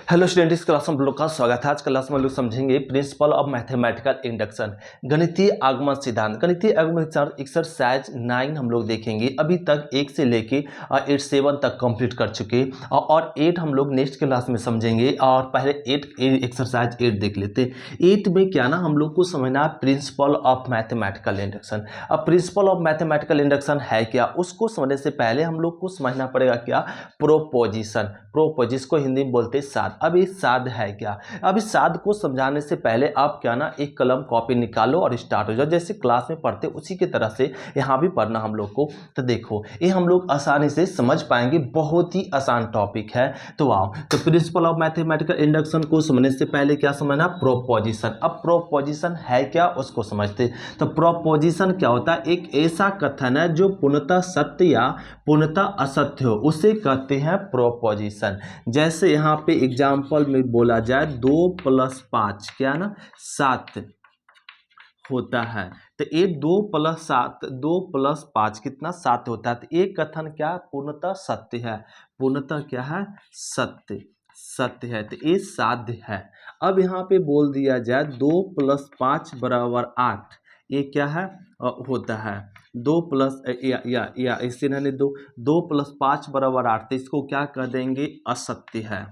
Hello student, इस class में हम लोग का स्वागत है। आज क्लास में हम लोग समझेंगे प्रिंसिपल ऑफ मैथमेटिकल इंडक्शन, गणितीय आगमन सिद्धांत। गणितीय आगमन सिद्धांत एक्सरसाइज 9 हम लोग देखेंगे। अभी तक 1 से लेके 7 तक कंप्लीट कर चुके और 8 हम लोग नेक्स्ट क्लास में समझेंगे। और पहले 8 एक्सरसाइज 8 देख लेते। 8 में क्या ना हम लोग को समझना प्रिंसिपल ऑफ मैथमेटिकल इंडक्शन। अब प्रिंसिपल ऑफ मैथमेटिकल इंडक्शन है क्या, उसको समझने से पहले हम लोग को समझना पड़ेगा क्या, प्रोपोजिशन। प्रोपोजिशन को हिंदी में बोलते हैं साध। अब ये साध है क्या, अब इस साध को समझाने से पहले आप क्या ना एक कलम कॉपी निकालो और स्टार्ट हो जाओ। जैसे क्लास में पढ़ते उसी की तरह से यहाँ भी पढ़ना हम लोग को। तो देखो ये हम लोग आसानी से समझ पाएंगे, बहुत ही आसान टॉपिक है। तो आओ, तो प्रिंसिपल ऑफ मैथमेटिकल इंडक्शन को समझने से पहले क्या समझना, प्रोपोजिशन। अब प्रोपोजिशन है क्या उसको समझते। तो प्रोपोजिशन क्या होता है, एक ऐसा कथन है जो पूर्णतः सत्य या पूर्णतः असत्य हो, उसे कहते हैं प्रोपोजिशन। जैसे यहाँ पे एग्जाम्पल में बोला जाए 2 + 5 क्या ना 7 होता है। तो ये 2 + 7 2 + 5 कितना 7 होता है। तो एक कथन क्या पूर्णतः सत्य है, पूर्णतः क्या है सत्य, सत्य है। तो ये साध्य है। अब यहाँ पे बोल दिया जाए 2 + 5 = 8, ये क्या है होता है 2 प्लस या इससे ना 2 + 5 = 8। तो इसको क्या कह देंगे, असत्य है,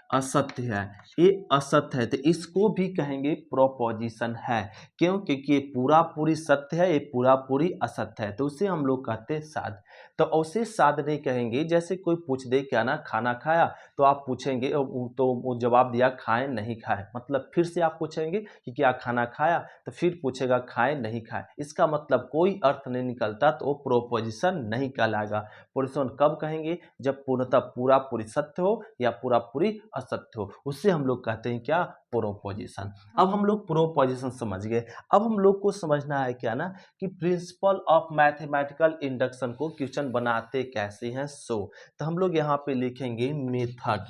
असत्य है, ये असत्य है। तो इसको भी कहेंगे प्रोपोजिशन है। क्यों, क्योंकि ये पूरा पूरी सत्य है, ये पूरा पूरी असत्य है। तो उसे हम लोग कहते हैं साध। तो उसे साध नहीं कहेंगे। जैसे कोई पूछ दे क्या ना खाना खाया, तो आप पूछेंगे तो वो जवाब दिया खाएं नहीं खाए, मतलब फिर से आप पूछेंगे कि क्या खाना खाया, तो फिर पूछेगा खाएं नहीं खाए। इसका मतलब कोई अर्थ नहीं निकलता, तो वो प्रोपोजिशन नहीं कहलाएगा। प्रोपोजिशन कब कहेंगे, जब पूर्णतः पूरा पूरी सत्य हो या पूरा पूरी असत्य हो, उससे हम लोग कहते हैं क्या, प्रोपोजिशन। अब हम लोग प्रोपोजिशन समझ गए। अब हम लोग को समझना है क्या ना कि प्रिंसिपल ऑफ मैथमेटिकल इंडक्शन को क्वेश्चन बनाते कैसे हैं। तो हम लोग यहाँ पे लिखेंगे method,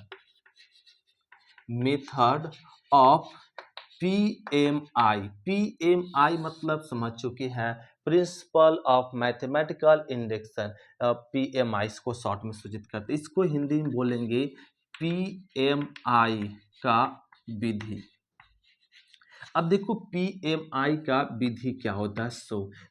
method of PMI। PMI मतलब समझ चुके हैं, principle of mathematical induction. PMI इसको शॉर्ट में सूचित करते, इसको हिंदी में बोलेंगे PMI का विधि। अब देखो PMI का विधि क्या होता है।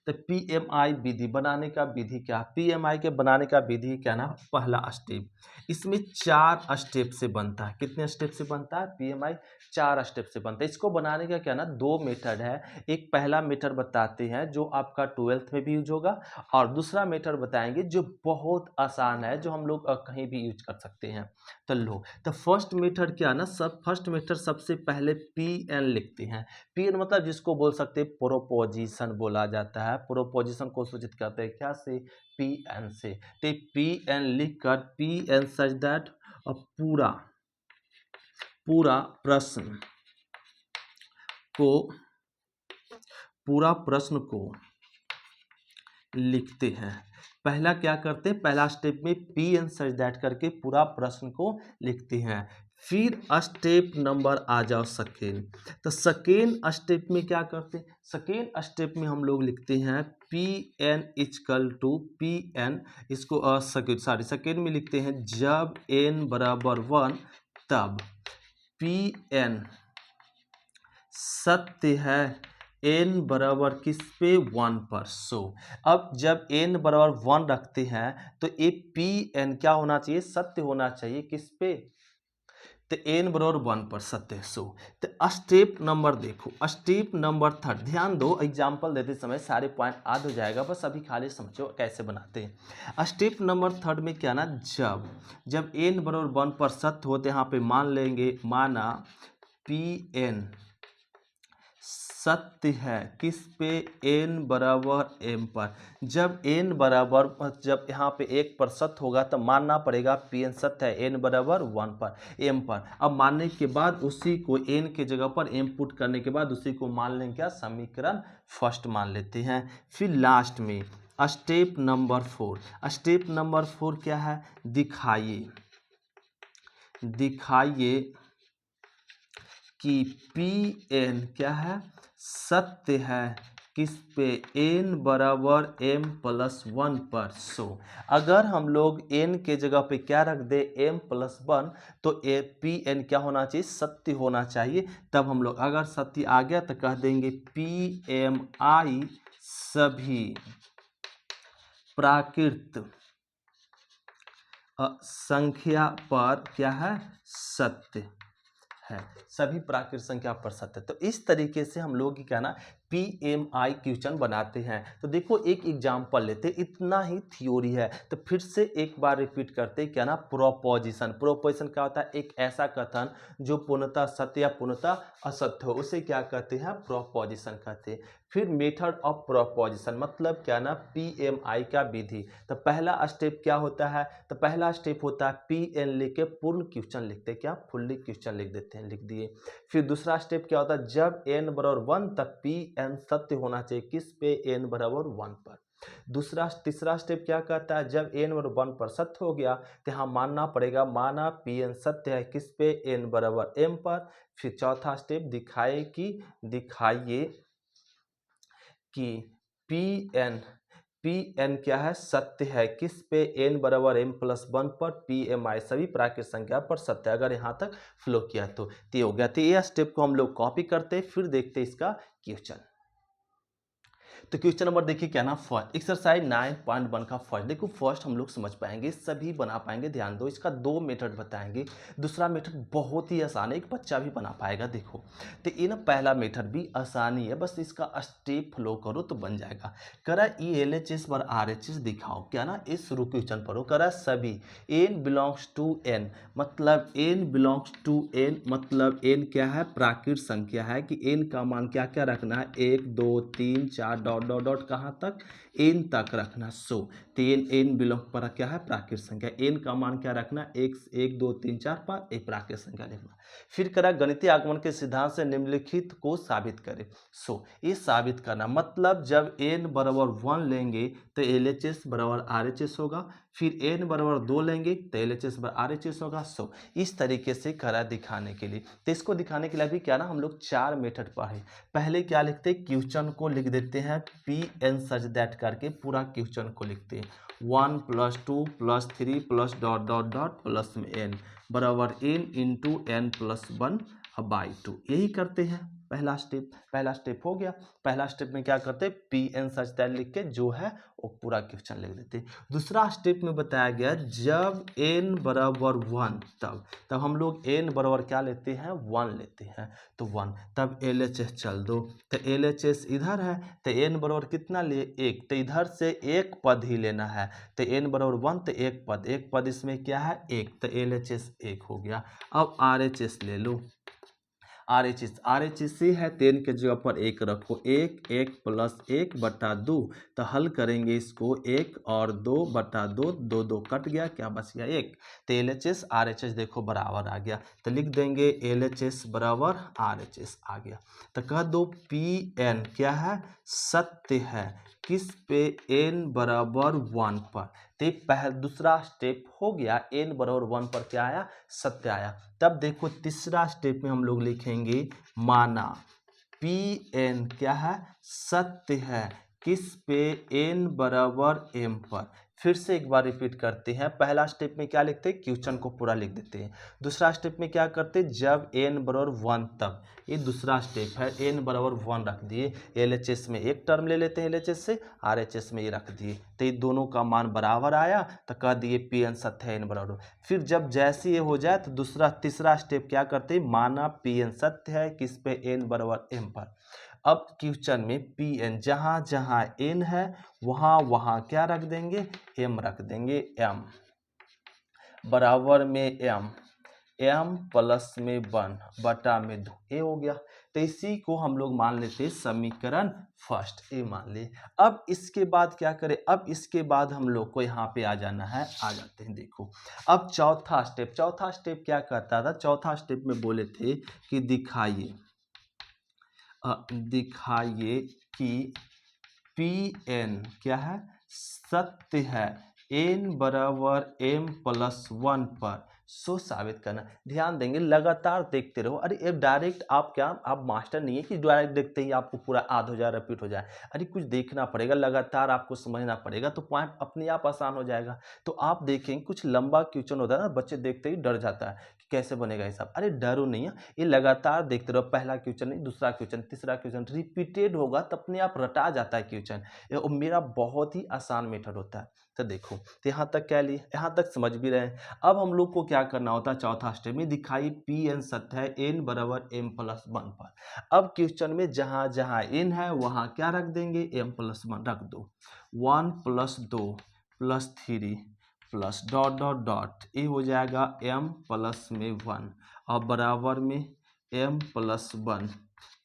तो PMI विधि बनाने का विधि क्या, PMI के बनाने का विधि क्या ना, पहला स्टेप, इसमें 4 स्टेप से बनता है। कितने स्टेप से बनता है PMI, 4 स्टेप से बनता है। इसको बनाने का क्या ना 2 मेथड है। एक पहला मेथड बताते हैं जो आपका 12th में भी यूज होगा, और दूसरा मेथड बताएंगे जो बहुत आसान है, जो हम लोग कहीं भी यूज कर सकते हैं। तो लो, तो फर्स्ट मेथड क्या ना, फर्स्ट मेथड सबसे पहले PN लिखते हैं। पीएन मतलब जिसको बोल सकते हैं प्रोपोजिशन बोला जाता है। प्रोपोजिशन को सूचित करते हैं क्या से, पीएन से। तो पीएन लिखकर पीएन सच दैट पूरा पूरा प्रश्न को, पूरा प्रश्न को लिखते हैं। पहला क्या करते हैं, पहला स्टेप में पीएन सच दैट करके पूरा प्रश्न को लिखते हैं। फिर स्टेप नंबर आ जाओ सेकेंड। तो सेकेंड स्टेप में क्या करते हैं, सेकेंड स्टेप में हम लोग लिखते हैं Pn = Pn, इसको सेकेंड में लिखते हैं जब n = 1 तब Pn सत्य है n बराबर किस पे, 1 पर। अब जब n बराबर 1 रखते हैं तो ये Pn क्या होना चाहिए, सत्य होना चाहिए किस पे, तो n बराबर 1 पर सत्य। तो स्टेप नंबर देखो, स्टेप नंबर 3 ध्यान दो, एग्जाम्पल देते समय सारे पॉइंट याद हो जाएगा, बस अभी खाली समझो कैसे बनाते हैं। स्टेप नंबर 3 में क्या ना, जब n बराबर 1 पर सत्य होते, यहाँ पे मान लेंगे, माना Pn सत्य है किस पे, n बराबर m पर। जब n बराबर, जब यहाँ पे 1 पर सत्य होगा तो मानना पड़ेगा Pn सत्य है n बराबर 1 पर, m पर। अब मानने के बाद उसी को n के जगह पर m पुट करने के बाद उसी को मान लेंगे क्या, समीकरण फर्स्ट मान लेते हैं। फिर लास्ट में स्टेप नंबर 4। स्टेप नंबर 4 क्या है, दिखाइए कि Pn क्या है, सत्य है किस पे, n बराबर m प्लस 1 पर। सो अगर हम लोग n के जगह पे क्या रख दे, m प्लस 1, तो पी एन क्या होना चाहिए, सत्य होना चाहिए। तब हम लोग अगर सत्य आ गया तो कह देंगे पी एम आई सभी प्राकृत संख्या पर क्या है, सत्य है, सभी प्राकृत संख्या पर सत्य। तो इस तरीके से हम लोग क्या ना PMI क्वेश्चन बनाते हैं। तो देखो एक एग्जाम्पल लेते, इतना ही थ्योरी है तो फिर से एक बार रिपीट करते, क्या ना प्रोपोजिशन। प्रोपोजिशन क्या होता है, एक ऐसा कथन जो पूर्णतः सत्य या पूर्णतः असत्य हो, उसे क्या कहते हैं, प्रोपोजिशन कहते हैं। फिर मेथड ऑफ प्रोपोजिशन मतलब क्या ना PMI का विधि। तो पहला स्टेप क्या होता है, तो पहला स्टेप होता है PN लिख के पूर्ण क्वेश्चन लिखते, क्या फुल्ली क्वेश्चन लिख देते हैं, लिख दिए। फिर दूसरा स्टेप क्या होता है, जब n बराबर 1 तब PN सत्य होना चाहिए, किस पे, n बराबर 1 पर। तीसरा स्टेप क्या कहता है, जब n बराबर 1 पर सत्य हो गया तो यहाँ मानना पड़ेगा, माना PN सत्य है, किस पे, n बराबर m पर। फिर चौथा स्टेप दिखाइए कि पी एन क्या है, सत्य है, किस पे, n बराबर m प्लस 1 पर। PMI सभी प्राकृत संख्या पर सत्य है। अगर यहाँ तक फ्लो किया तो ये हो गया। तो ये स्टेप को हम लोग कॉपी करते, फिर देखते इसका क्वेश्चन। तो क्वेश्चन नंबर देखिए क्या ना, फर्स्ट एक्सरसाइज 9.1 का फर्स्ट। देखो फर्स्ट हम लोग समझ पाएंगे, सभी बना पाएंगे, ध्यान दो। इसका दो मेथड बताएंगे, दूसरा मेथड बहुत ही आसान है, एक बच्चा भी बना पाएगा। देखो तो ये ना पहला मेथड भी आसानी है, बस इसका स्टेप फ्लो करो तो बन जाएगा। करा ELHS पर RHS दिखाओ, क्या ना इस शुरू क्वेश्चन पढ़ो। करा सभी n बिलोंग्स टू n, मतलब n बिलोंग्स टू n मतलब n क्या है, प्राकृत संख्या है कि n का मान क्या क्या रखना है, 1 2 3 4 डॉट डॉट डॉट कहाँ तक, n तक रखना। सो तीन n बिलोंग पर क्या है, प्राकृत संख्या, n का मान क्या रखना, 1 2 3 4 5, एक प्राकृत संख्या लिखना। फिर करा गणितीय आगमन के सिद्धांत से निम्नलिखित को साबित करें। सो ये साबित करना मतलब जब n बराबर 1 लेंगे तो LHS बराबर RHS होगा, फिर n बराबर 2 लेंगे तो LHS बराबर RHS होगा। सो इस तरीके से करा दिखाने के लिए। तो इसको दिखाने के लिए भी क्या ना हम लोग 4 मेथड पढ़े। पहले क्या लिखते, क्वेश्चन को लिख देते हैं PN सच दैट करके, पूरा क्वेश्चन को लिखते हैं 1 + 2 + 3 + डॉट डॉट डॉट प्लस में n बराबर n इंटू n + 1/2, यही करते हैं। पहला स्टेप हो गया। पहला स्टेप में क्या करते, PN सच दैट लिख के जो है वो पूरा क्वेश्चन लिख देते। दूसरा स्टेप में बताया गया जब n बराबर 1 तब हम लोग n बराबर क्या लेते हैं, 1 लेते हैं, तो 1। तब LHS चल दो, तो LHS इधर है तो n बराबर कितना लिए, 1, तो इधर से एक पद ही लेना है, तो n बराबर 1 तो एक पद इसमें क्या है, 1, तो LHS 1 हो गया। अब RHS ले लो, RHS है, 10 के जगह पर 1 रखो, 1 1 + 1/2, तो हल करेंगे इसको, 1 और 2/2, 2 2 कट गया, क्या बच गया, 1। तो LHS RHS देखो बराबर आ गया, तो लिख देंगे LHS बराबर RHS आ गया। तो कह दो PN क्या है, सत्य है, किस पे, n बराबर 1 पर। तो दूसरा स्टेप हो गया, n बराबर 1 पर क्या आया, सत्य आया। तब देखो तीसरा स्टेप में हम लोग लिखेंगे माना PN क्या है, सत्य है, किस पे, n बराबर m पर। फिर से एक बार रिपीट करते हैं, पहला स्टेप में क्या लिखते हैं, क्वेश्चन को पूरा लिख देते हैं। दूसरा स्टेप में क्या करते, जब n बराबर 1 तब, ये दूसरा स्टेप है, n बराबर 1 रख दिए, LHS में एक टर्म ले लेते हैं, LHS से RHS में ये रख दिए, तो ये दोनों का मान बराबर आया, तो कह दिए PN सत्य है, n बराबर। फिर जब जैसे ये हो जाए तो तीसरा स्टेप क्या करते हैं, माना PN सत्य है, किस पे, n बराबर m पर। अब क्वेश्चन में PN जहाँ जहाँ n है वहाँ वहाँ क्या रख देंगे, m रख देंगे, m बराबर में m प्लस में 1 बटा में 2, ये हो गया। तो इसी को हम लोग मान लेते हैं समीकरण फर्स्ट, ये मान ले। अब इसके बाद क्या करें, अब इसके बाद हम लोग को यहाँ पे आ जाना है, आ जाते हैं। देखो अब चौथा स्टेप क्या कहता था, चौथा स्टेप में बोले थे कि दिखाइए कि PN क्या है, सत्य है, n बराबर m + 1 पर। सो साबित करना। ध्यान देंगे, लगातार देखते रहो। अरे ये डायरेक्ट आप क्या, आप मास्टर नहीं है कि डायरेक्ट देखते ही आपको पूरा याद हो जाए, रिपीट हो जाए। अरे कुछ देखना पड़ेगा, लगातार आपको समझना पड़ेगा, तो पॉइंट अपने आप आसान हो जाएगा। तो आप देखेंगे कुछ लंबा क्वेश्चन होता है ना, बच्चे देखते ही डर जाता है कि कैसे बनेगा हिसाब। अरे डरो नहीं है, ये लगातार देखते रहो। पहला क्वेश्चन नहीं, दूसरा क्वेश्चन, तीसरा क्वेश्चन रिपीटेड होगा तो अपने आप रटा जाता है क्वेश्चन। ये मेरा बहुत ही आसान मेथड होता है। तो देखो, तो यहाँ तक क्या लिए, यहाँ तक समझ भी रहे हैं। अब हम लोग को क्या करना होता है, चौथा स्टेप में दिखाई पी एन सत्य है n बराबर m प्लस 1 पर। अब क्वेश्चन में जहाँ जहाँ n है वहाँ क्या रख देंगे, m प्लस 1 रख दो। 1 plus 2 plus 3 plus dot dot dot, ये हो जाएगा m प्लस में 1 और बराबर में m प्लस 1,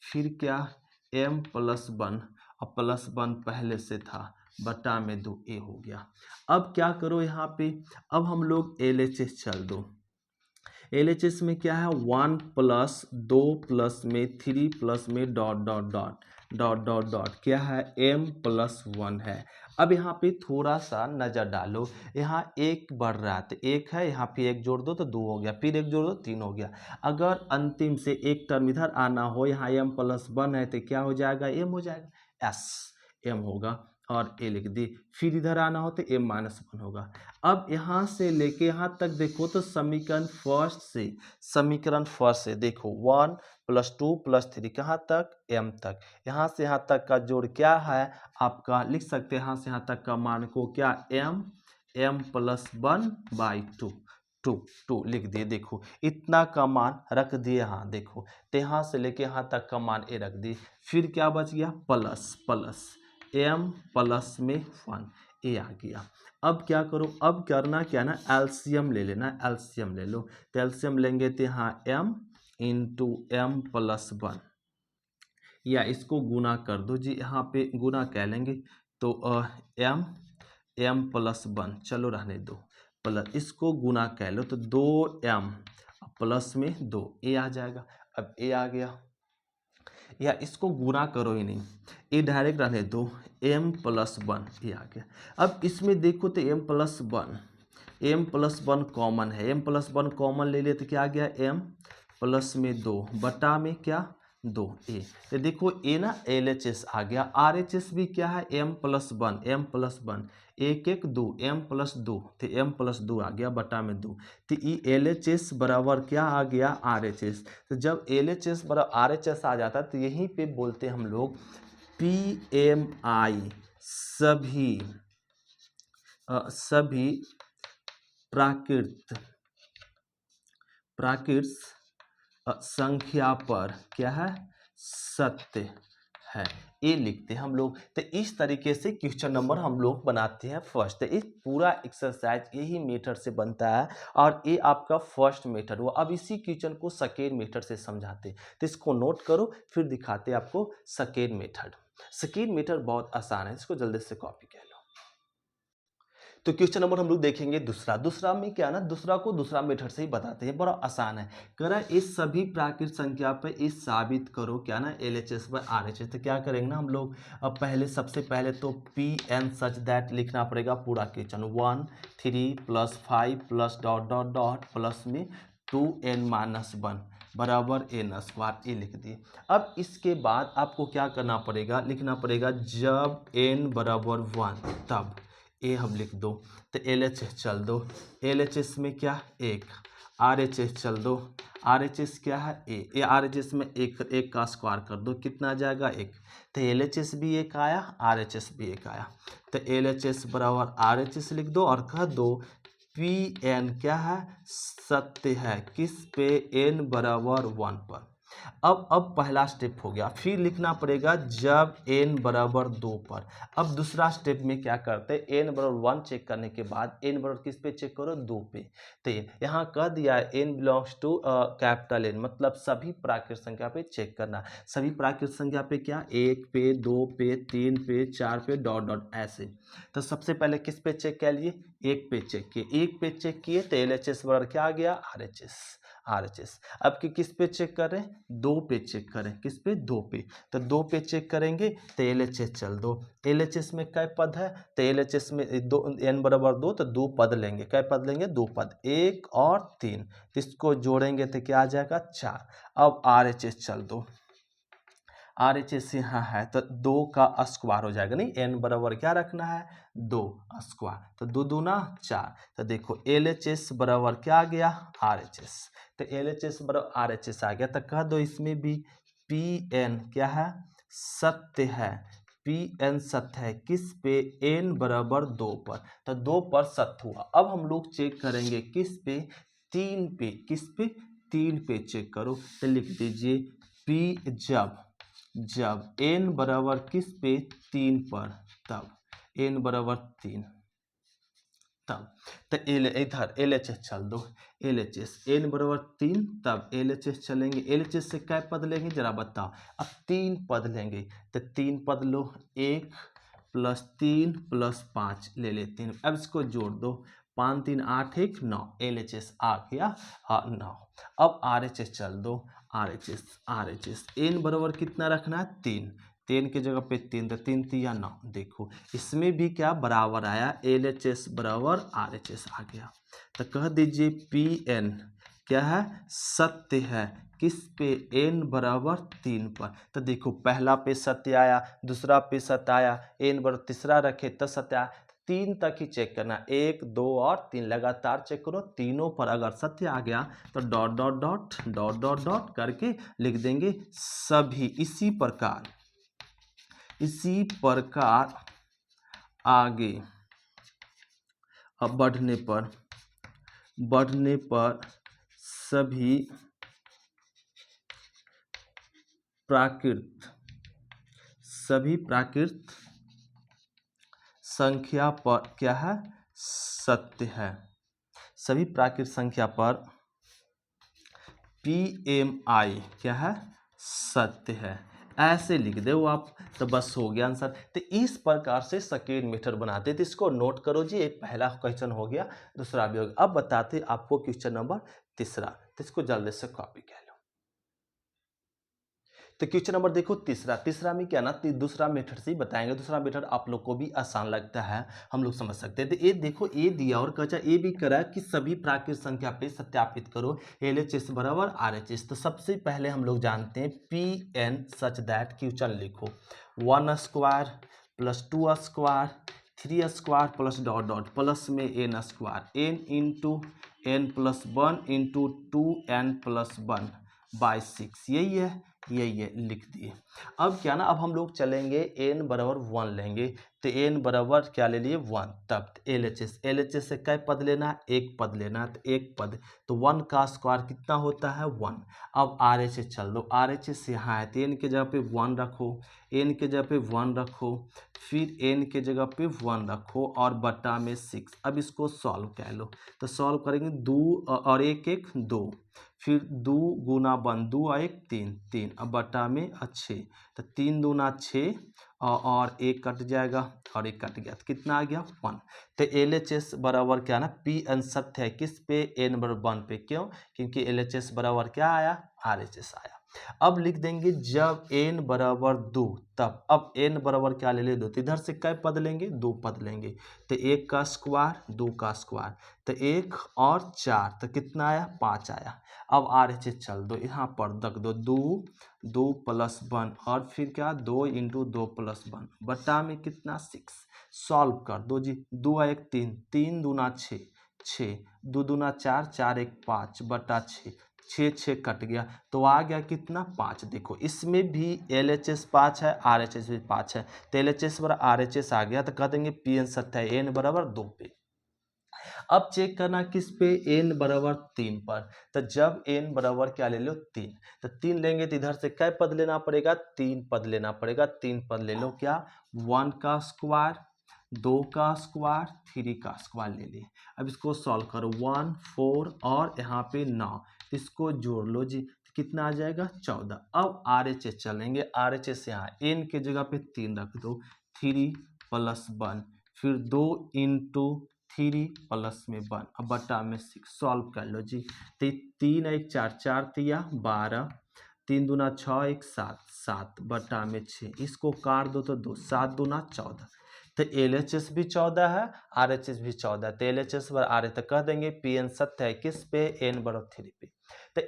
फिर क्या m प्लस 1 और प्लस 1 पहले से था, बटा में 2, ए हो गया। अब क्या करो यहाँ पे, अब हम लोग LHS चल दो। LHS में क्या है, 1 प्लस 2 प्लस में 3 प्लस में dot dot dot dot dot dot, क्या है m प्लस 1 है। अब यहाँ पे थोड़ा सा नज़र डालो, यहाँ एक बढ़ रहा है तो एक है, यहाँ पे एक जोड़ दो तो 2 हो गया, फिर एक जोड़ दो 3 हो गया। अगर अंतिम से एक टर्म इधर आना हो, यहाँ m प्लस 1 है तो क्या हो जाएगा, m हो जाएगा, s m होगा और ए लिख दी। फिर इधर आना हो तो m माइनस 1 होगा। अब यहाँ से लेके यहाँ तक देखो तो समीकरण फर्स्ट से देखो 1 प्लस 2 प्लस 3 कहाँ तक, m तक। यहाँ से यहाँ तक का जोड़ क्या है आपका, लिख सकते हैं यहाँ से यहाँ तक का मान को क्या, m प्लस 1 बाई 2 लिख दिए। देखो इतना का मान रख दिए, यहाँ देखो तो यहाँ से लेके यहाँ तक का मान ए रख दिए। फिर क्या बच गया, प्लस m प्लस में 1, ए आ गया। अब क्या करो, अब करना क्या ना, एलसीएम ले लेना, एलसीएम ले लो। तो एलसीएम लेंगे तो यहाँ m इंटू m प्लस 1, या इसको गुना कर दो जी, यहाँ पे गुना कह लेंगे तो m प्लस 1, चलो रहने दो, प्लस इसको गुना कह लो तो 2m प्लस में 2, ए आ जाएगा। अब ए आ गया, या इसको गुना करो ही नहीं, ये डायरेक्ट रहने दो, m प्लस 1, ये आ गया। अब इसमें देखो तो m प्लस 1 कॉमन है, m प्लस 1 कॉमन ले लिए तो क्या आ गया, m प्लस में 2 बटा में क्या 2, ए। तो देखो ए ना LHS आ गया, RHS भी क्या है, m प्लस 1, एक एक 2, m प्लस 2, तो m प्लस 2 आ गया बटा में 2। तो ये LHS बराबर क्या आ गया, RHS। तो जब LHS बराबर RHS आ जाता है तो यहीं पे बोलते हैं हम लोग PMI, सभी प्राकृत संख्या पर क्या है, सत्य है, ये लिखते हैं हम लोग। तो इस तरीके से क्वेश्चन नंबर हम लोग बनाते हैं फर्स्ट। इस पूरा एक्सरसाइज यही मेथड से बनता है और ये आपका फर्स्ट मेथड हुआ। अब इसी क्वेश्चन को सेकेंड मेथड से समझाते, तो इसको नोट करो, फिर दिखाते आपको सेकेंड मेथड। सेकेंड मेथड बहुत आसान है, इसको जल्दी से कॉपी कर लो। तो क्वेश्चन नंबर हम लोग देखेंगे दूसरा में क्या ना, दूसरा को दूसरा मेथड से ही बताते हैं, बड़ा आसान है। कह रहा है इस सभी प्राकृत संख्या पे इस साबित करो क्या ना, LHS बाय RHS। तो क्या करेंगे ना हम लोग, अब सबसे पहले तो PN सच दैट लिखना पड़ेगा पूरा question, 1 3 plus 5 plus dot dot dot plus में 2n माइनस 1 बराबर n स्क्वायर, ए लिख दिए। अब इसके बाद आपको क्या करना पड़ेगा, लिखना पड़ेगा जब n बराबर 1 तब, ए हम लिख दो। तो LHS चल दो, LHS में क्या 1, RHS चल दो, RHS क्या है ए, RHS में एक का स्क्वायर कर दो, कितना आ जाएगा 1। तो LHS भी 1 आया, RHS भी 1 आया। तो LHS बराबर RHS लिख दो और कह दो PN क्या है, सत्य है, किस पे, n बराबर 1 पर। अब पहला स्टेप हो गया, फिर लिखना पड़ेगा जब n बराबर 2 पर। अब दूसरा स्टेप में क्या करते हैं, n बराबर 1 चेक करने के बाद n बराबर किस पे चेक करो, 2 पे। तो यहाँ कह दिया है n belongs to capital N, मतलब सभी प्राकृत संख्या पे चेक करना। सभी प्राकृत संख्या पे क्या, 1 पे 2 पे 3 पे 4 पे डॉट डॉट ऐसे। तो सबसे पहले किस पे चेक कर लिए, एक पे चेक किए, एक पे चेक किए तो LHS बराबर क्या आ गया, RHS। RHS अब किस पे चेक करें, दो पे चेक करें, किस पे, दो पे, तो दो पे चेक करेंगे तो LHS चल दो, LHS में कै पद है, तो LHS में दो, n बराबर दो, तो दो पद लेंगे, कै पद लेंगे, दो पद, एक और तीन, तो इसको जोड़ेंगे तो क्या आ जाएगा, चार। अब RHS चल दो, RHS यहाँ है तो दो का स्क्वायर हो जाएगा, नहीं n बराबर क्या रखना है, दो स्क्वायर, तो दो दूना चार, तो देखो LHS बराबर क्या आ गया, RHS, तो LHS बराबर RHS आ गया, तो कह दो इसमें भी PN क्या है, सत्य है, PN सत्य है, किस पे, n बराबर दो पर, तो दो पर सत्य हुआ। अब हम लोग चेक करेंगे किस पे, तीन पे, किस पे, तीन पे चेक करो, तो लिख दीजिए P जब n बराबर किस पे, तीन पर, तब n बराबर तीन, तब तो इधर LHS चल दो, LHS n बराबर तीन, तब LHS चलेंगे, LHS से क्या पद लेंगे जरा बताओ, अब तीन पद लेंगे, तो तीन पद लो, एक प्लस तीन प्लस पाँच ले लेते हैं, अब इसको जोड़ दो, पाँच तीन आठ एक नौ, LHS आ गया नौ। अब RHS चल दो, RHS n बराबर कितना रखना है, तीन, तीन की जगह पे तीन, तो तीन तिया नौ, देखो इसमें भी क्या बराबर आया, LHS बराबर RHS आ गया, तो कह दीजिए PN क्या है, सत्य है, किस पे, n बराबर तीन पर, तो देखो पहला पे सत्य आया, दूसरा पे सत्य आया, n बराबर तीसरा रखे तो सत्य आया, तीन तक ही चेक करना, एक दो और तीन लगातार चेक करो, तीनों पर अगर सत्य आ गया तो dot dot dot dot dot dot करके लिख देंगे सभी, इसी प्रकार आगे अब बढ़ने पर सभी प्राकृत संख्या पर क्या है, सत्य है, सभी प्राकृत संख्या पर PMI क्या है, सत्य है, ऐसे लिख दो आप, तो बस हो गया आंसर। तो इस प्रकार से सेकेंड मेथड बनाते, तो इसको नोट करो जी, एक पहला क्वेश्चन हो गया, दूसरा भी हो गया। अब बताते आपको क्वेश्चन नंबर तीसरा, तो इसको जल्दी से कॉपी कर लो। तो क्वेश्चन नंबर देखो तीसरा में क्या ना, दूसरा मेथड से ही बताएंगे, दूसरा मेथड आप लोग को भी आसान लगता है, हम लोग समझ सकते हैं। तो ये देखो, ये दिया और कचा ये भी करा कि सभी प्राकृत संख्या पे सत्यापित करो LHS बराबर RHS। तो सबसे पहले हम लोग जानते हैं PN सच दैट, क्वेश्चन लिखो 1 square plus 2 square 3 square plus dot dot plus में n square, n into n plus one into 2n plus one by 6, यही है, लिख दिए। अब क्या ना, अब हम लोग चलेंगे n बराबर 1 लेंगे, तो n बराबर क्या ले लिए 1, तब LHS से कै पद लेना है, एक पद लेना है, तो एक पद, तो 1 का स्क्वायर कितना होता है 1। अब RHS चल दो, RHS यहाँ है तो n के जगह पे 1 रखो, n के जगह पे 1 रखो, फिर n के जगह पे 1 रखो और बटा में 6। अब इसको सॉल्व कर लो, तो सॉल्व करेंगे, दो और एक एक दो, फिर दो गुना वन, दो और एक तीन, तीन, अब बटा में छः, तो तीन दूना छः और एक कट जाएगा और एक कट गया, तो कितना आ गया 1। तो LHS बराबर क्या ना, PN सत्य है, किस पे, n बराबर 1 पे, क्यों, क्योंकि LHS बराबर क्या आया, RHS आया। अब लिख देंगे जब n बराबर 2, तब अब n बराबर क्या ले ले 2, तो इधर से कै पद लेंगे, दो पद लेंगे, तो एक का स्क्वायर दो का स्क्वायर, तो एक और चार, तो कितना आया 5 आया। अब RHS चल दो, यहाँ पर रख दो, दो प्लस वन और फिर क्या, दो इंटू दो प्लस वन बटा में कितना 6, सॉल्व कर दो जी, दो एक तीन, तीन दूना छः, छः दो दूना चार, चार एक पाँच बटा छः, छः छः कट गया, तो आ गया कितना 5। देखो इसमें भी LHS 5 है, RHS भी 5 है, तो LHS बराबर RHS आ गया, तो कह देंगे PN सत्य है, n बराबर 2 पे। अब चेक करना किस पे, n बराबर 3 पर, तो जब n बराबर क्या ले लो 3, तो 3 लेंगे तो इधर से क्या पद लेना पड़ेगा, 3 पद लेना पड़ेगा, 3 पद ले लो, क्या 1 का स्क्वायर, 2 का स्क्वायर, 3 का स्क्वायर ले लिए। अब इसको सॉल्व करो, 1 4 और यहाँ पे 9, इसको जोड़ लो जी, कितना आ जाएगा 14। अब RHS चलेंगे, RHS यहाँ n के जगह पे 3 रख दो, 3 प्लस 1, फिर 2 इंटू 3 प्लस में 1 अब बटा में 6 सॉल्व कर लो जी। तो 3 1 4 4 तिया 12 3 दूना 6 1 7 7 बटा में 6 इसको काट दो तो 2 7 दूना 14 तो LHS भी 14 है RHS भी 14 तो LHS पर RHS तो कह देंगे PN सत्य है किस पे n बराबर 3 पे तो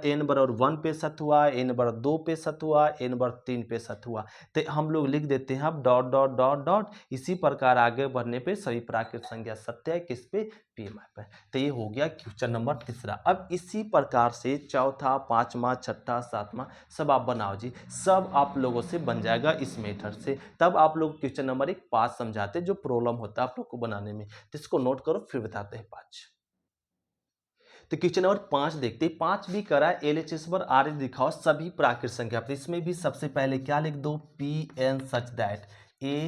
n बराबर 1 पे सत्य हुआ n बराबर 2 पे सत्य हुआ n बराबर 3 पे सत्य हुआ तो हम लोग लिख देते हैं अब डॉट डॉट डॉट डॉट इसी प्रकार आगे बढ़ने पे सभी प्राकृत संख्या सत्य है किस पे PMI पे। तो ये हो गया क्वेश्चन नंबर तीसरा। अब इसी प्रकार से चौथा पांचवा छठा सातवां सब आप बनाओ जी, सब आप लोगों से बन जाएगा इस मेथड से। तब आप लोग क्वेश्चन नंबर 1 5 समझाते जो प्रॉब्लम होता है आप लोग को बनाने में, तो इसको नोट करो फिर बताते हैं 5। तो क्वेश्चन नंबर 5 देखते हैं। 5 भी करा LHS पर RHS दिखाओ सभी प्राकृत संख्या। तो इसमें भी सबसे पहले क्या लिख दो PN सच दैट A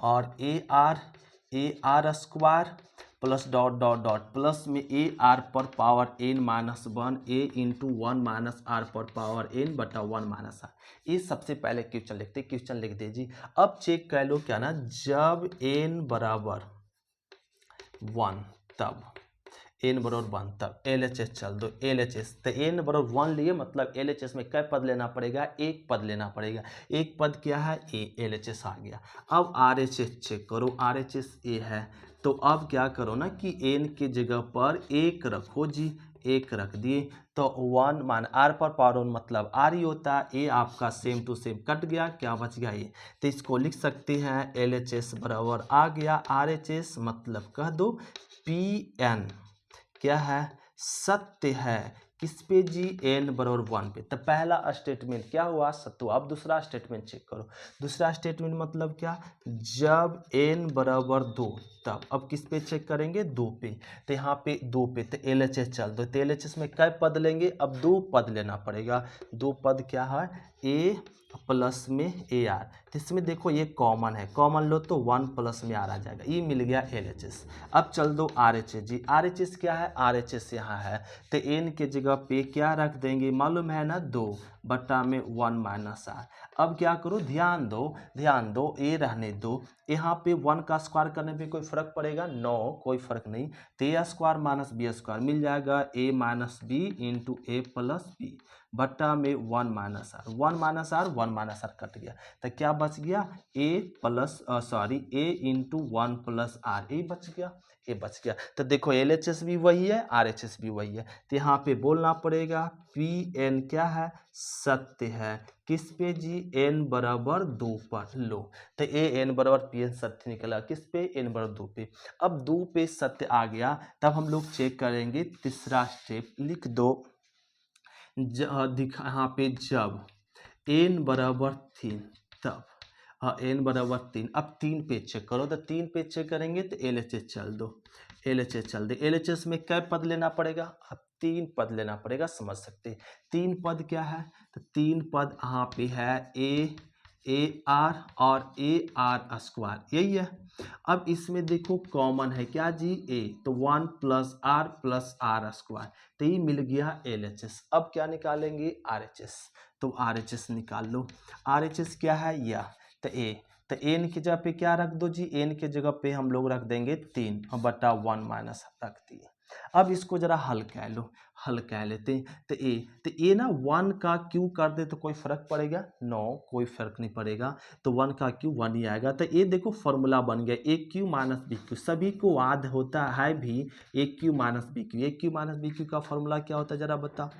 और AR square plus dot dot dot plus में AR पर power n minus 1 A into 1 minus R पर पावर n बटा 1 माइनस R। ये सबसे पहले क्वेश्चन लिखते, क्वेश्चन लिख दीजिए। अब चेक कर लो क्या ना, जब n बराबर 1 तब n बराबर 1 तब LHS चल दो LHS तो n बराबर 1 लिए मतलब LHS में कै पद लेना पड़ेगा, एक पद लेना पड़ेगा। एक पद क्या है A, LHS आ गया। अब RHS चेक करो, RHS A है तो अब क्या करो ना कि n की जगह पर एक रखो जी, एक रख दिए तो 1 मान R पर पावर 1 मतलब R ही होता है। A आपका सेम टू सेम कट गया, क्या बच गया ये, तो इसको लिख सकते हैं LHS बराबर आ गया RHS मतलब कह दो PN क्या है सत्य है किस पे जी n बराबर 1 पे। तो पहला स्टेटमेंट क्या हुआ सत्य हुआ। अब दूसरा स्टेटमेंट चेक करो, दूसरा स्टेटमेंट मतलब क्या, जब n बराबर 2 तब अब किस पे चेक करेंगे 2 पे, तो यहाँ पे 2 पे तो LHS चल दो तो LHS में क्या पद लेंगे, अब 2 पद लेना पड़ेगा। 2 पद क्या है A प्लस में AR, तो इसमें देखो ये कॉमन है, कॉमन लो तो 1 प्लस में R आ जाएगा, ये मिल गया LHS। अब चल दो RHS जी, RHS क्या है RHS यहाँ है तो n के जगह पे क्या रख देंगे मालूम है ना 2 बटा में 1 माइनस R। अब क्या करो ध्यान दो ए रहने दो, यहाँ पे 1 का स्क्वायर करने पे कोई फर्क पड़ेगा, नो कोई फर्क नहीं। तो A square minus B square मिल जाएगा A minus B into A plus B बट्टा में 1 minus R, 1 minus R 1 minus R cut गया तो क्या बच गया A plus A into 1 plus R, A बच गया, ए बच गया। तो देखो LHS भी वही है RHS भी वही है, तो यहाँ पे बोलना पड़ेगा PN क्या है सत्य है किस पे जी n बराबर 2 पर लो। तो n बराबर PN सत्य निकला किस पे n बराबर 2 पे। अब 2 पे सत्य आ गया तब हम लोग चेक करेंगे तीसरा स्टेप लिख दो यहाँ पे जब n बराबर 3 तब n बराबर 3। अब 3 पे चेक करो तो 3 पे चेक करेंगे तो LHS चल दो LHS चल दे। LHS में क्या पद लेना पड़ेगा, अब 3 पद लेना पड़ेगा, समझ सकते हैं। 3 पद क्या है तो 3 पद यहाँ पे है AR और AR स्क्वायर यही है। अब इसमें देखो कॉमन है क्या जी A, तो 1 प्लस R स्क्वायर, तो ये मिल गया LHS। अब क्या निकालेंगे RHS, तो RHS निकाल लो। RHS क्या है यह तो A, तो n की जगह पे क्या रख दो जी, n की जगह पे हम लोग रख देंगे 3 और बटा 1 माइनस रख दिए। अब इसको जरा हल कह लो, हल कह लेते तो A ना 1 का क्यू कर दे तो कोई फर्क पड़ेगा, नो कोई फर्क नहीं पड़ेगा, तो 1 का क्यू 1 ही आएगा। तो ये देखो फॉर्मूला बन गया ए क्यू माइनस बी क्यू, सभी को याद होता है भी ए क्यू माइनस बी क्यू। ए क्यू माइनस बी क्यू का फॉर्मूला क्या होता है जरा बता,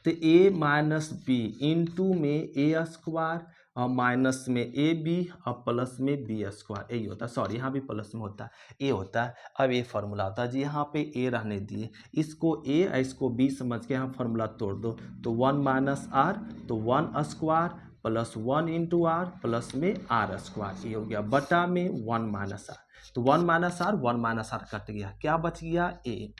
तो ए माइनस बी इंटू में ए स्क्वायर और माइनस में ए बी और प्लस में बी स्क्वायर, यही होता है। सॉरी यहाँ भी प्लस में होता है ए होता है। अब ये फार्मूला होता है जी, यहाँ पे ए रहने दिए, इसको ए इसको बी समझ के यहाँ फार्मूला तोड़ दो तो 1 माइनस आर, तो 1 square plus 1 into R plus में आर स्क्वायर, ये हो गया बटा में 1 माइनस आर। तो 1 माइनस आर कट गया, क्या बच गया ए,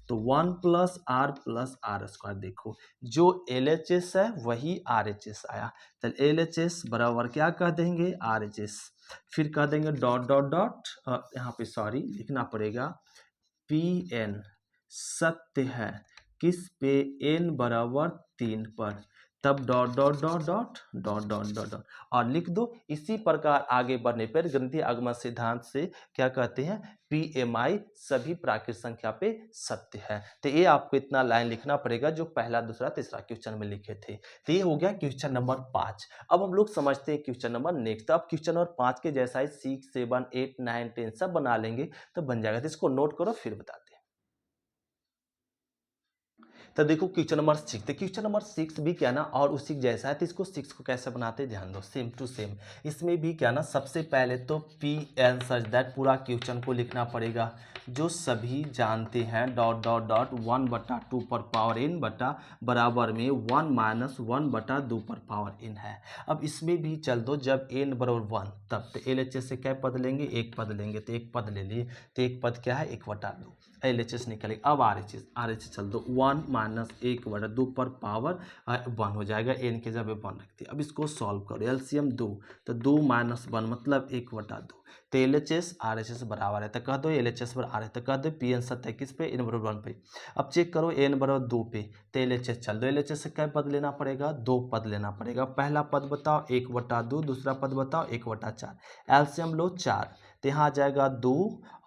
तो 1 प्लस आर स्क्वायर। देखो जो LHS है वही RHS आया, तो LHS बराबर क्या कह देंगे RHS, फिर कह देंगे डॉट डॉट डॉट, यहाँ पे सॉरी लिखना पड़ेगा PN सत्य है किस पे n बराबर 3 पर। तब dot dot dot dot dot dot dot dot और लिख दो। इसी प्रकार आगे बढ़ने पर गणितीय आगमन सिद्धांत से क्या कहते हैं, PMI सभी प्राकृतिक संख्या पे सत्य है। तो ये आपको इतना लाइन लिखना पड़ेगा जो पहला दूसरा तीसरा क्वेश्चन में लिखे थे। तो ये हो गया क्वेश्चन नंबर 5। अब हम लोग समझते हैं क्वेश्चन नंबर नेक्स्ट। अब क्वेश्चन नंबर 5 के जैसा ही 6, 7, 8, 9, 10 सब बना लेंगे तो बन जाएगा। तो इसको नोट करो फिर बताते हैं। तो देखो क्वेश्चन नंबर 6, तो क्वेश्चन नंबर 6 भी क्या ना और उसी जैसा है। तो इसको 6 को कैसे बनाते हैं ध्यान दो, सेम टू सेम। इसमें भी क्या ना सबसे पहले तो PN सच दैट पूरा क्वेश्चन को लिखना पड़ेगा जो सभी जानते हैं डॉट डॉट डॉट 1/2 पर पावर n बटा बराबर में 1 माइनस 1/2 पर पावर n है। अब इसमें भी चल दो, जब n बराबर 1 तब तो LHS से क्या पद लेंगे, एक पद लेंगे। तो एक पद ले लिए, तो एक पद क्या है 1/2, LHS निकलेगा। अब RHS चल दो 1 माइनस 1/2 पर पावर 1 हो जाएगा, n के जगह 1 रखते हैं। अब इसको सॉल्व करो, LCM 2, तो 2 माइनस 1 मतलब 1/2। तो LHS RHS बराबर है, तो कह दो LHS बराबर है, तो कह दो PN सत्य किस पे, n बराबर 1 पे। अब चेक करो n बराबर 2 पे, तो LHS चल दो, LHS से क्या पद लेना पड़ेगा, 2 पद लेना पड़ेगा। पहला पद बताओ 1/2, दूसरा पद बताओ 1/4। LCM लो 4, तो यहाँ आ जाएगा 2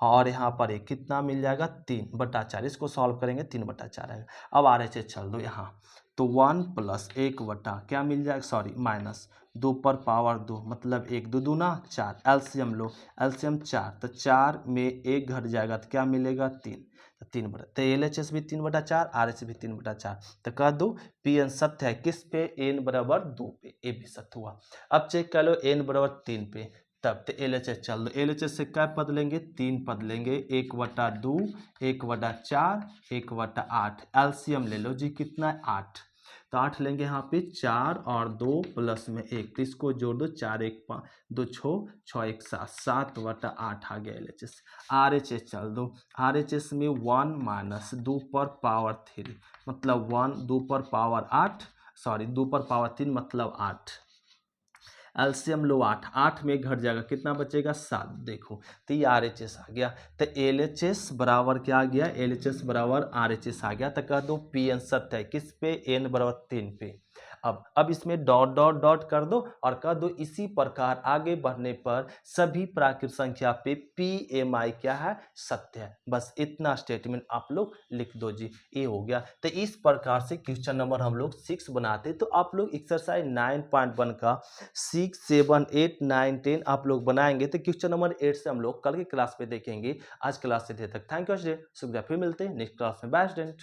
और यहाँ पर एक कितना मिल जाएगा 3/4। इसको सॉल्व करेंगे 3/4 आएगा। अब RHS चल दो यहाँ, तो 1 प्लस 1 बटा क्या मिल जाएगा, सॉरी माइनस 2 पर पावर 2 मतलब 1 2 दूना 4। LCM लो, LCM 4, तो 4 में 1 घट जाएगा तो क्या मिलेगा 3, तो 3 बटा, तो LHS भी 3/4, RHS भी 3/4। तो कह दो PN सत्य है किस पे, n बराबर 2 पे, ये भी सत्य हुआ। अब चेक कर लो n बराबर 3 पे, तब तो LHS चल दो, LHS से क्या पद लेंगे, 3 पद लेंगे, 1/2, 1/4, 1/8। LCM ले लो जी कितना है 8, तो 8 लेंगे यहाँ पे, 4 और 2 प्लस में 1, तो इसको जोड़ दो, 4 1 5 2 6 6 1 7, 7/8 आ गया LHS। RHS चल दो, RHS में 1 माइनस 2 पर पावर 3 मतलब 1, 2 पर पावर 8, सॉरी 2 पर पावर 3 मतलब 8। LCM लो 8, 8 में घट जाएगा कितना बचेगा 7, देखो तो ये RHS आ गया। तो LHS बराबर क्या आ गया, LHS बराबर RHS आ गया। तो कह दो PN सत्य है किस पे, n बराबर 3 पे। अब इसमें डॉट डॉट डॉट कर दो और कह दो इसी प्रकार आगे बढ़ने पर सभी प्राकृतिक संख्या पे PMI क्या है, सत्य है। बस इतना स्टेटमेंट आप लोग लिख दो जी, ये हो गया। तो इस प्रकार से क्वेश्चन नंबर हम लोग 6 बनाते। तो आप लोग एक्सरसाइज 9.1 का 6, 7, 8, 9, 10 आप लोग बनाएंगे। तो क्वेश्चन नंबर 8 से हम लोग कल की क्लास में देखेंगे। आज क्लास से देर तक थैंक यू, शुक्रिया। फिर मिलते हैं नेक्स्ट क्लास में, बाय स्टूडेंट।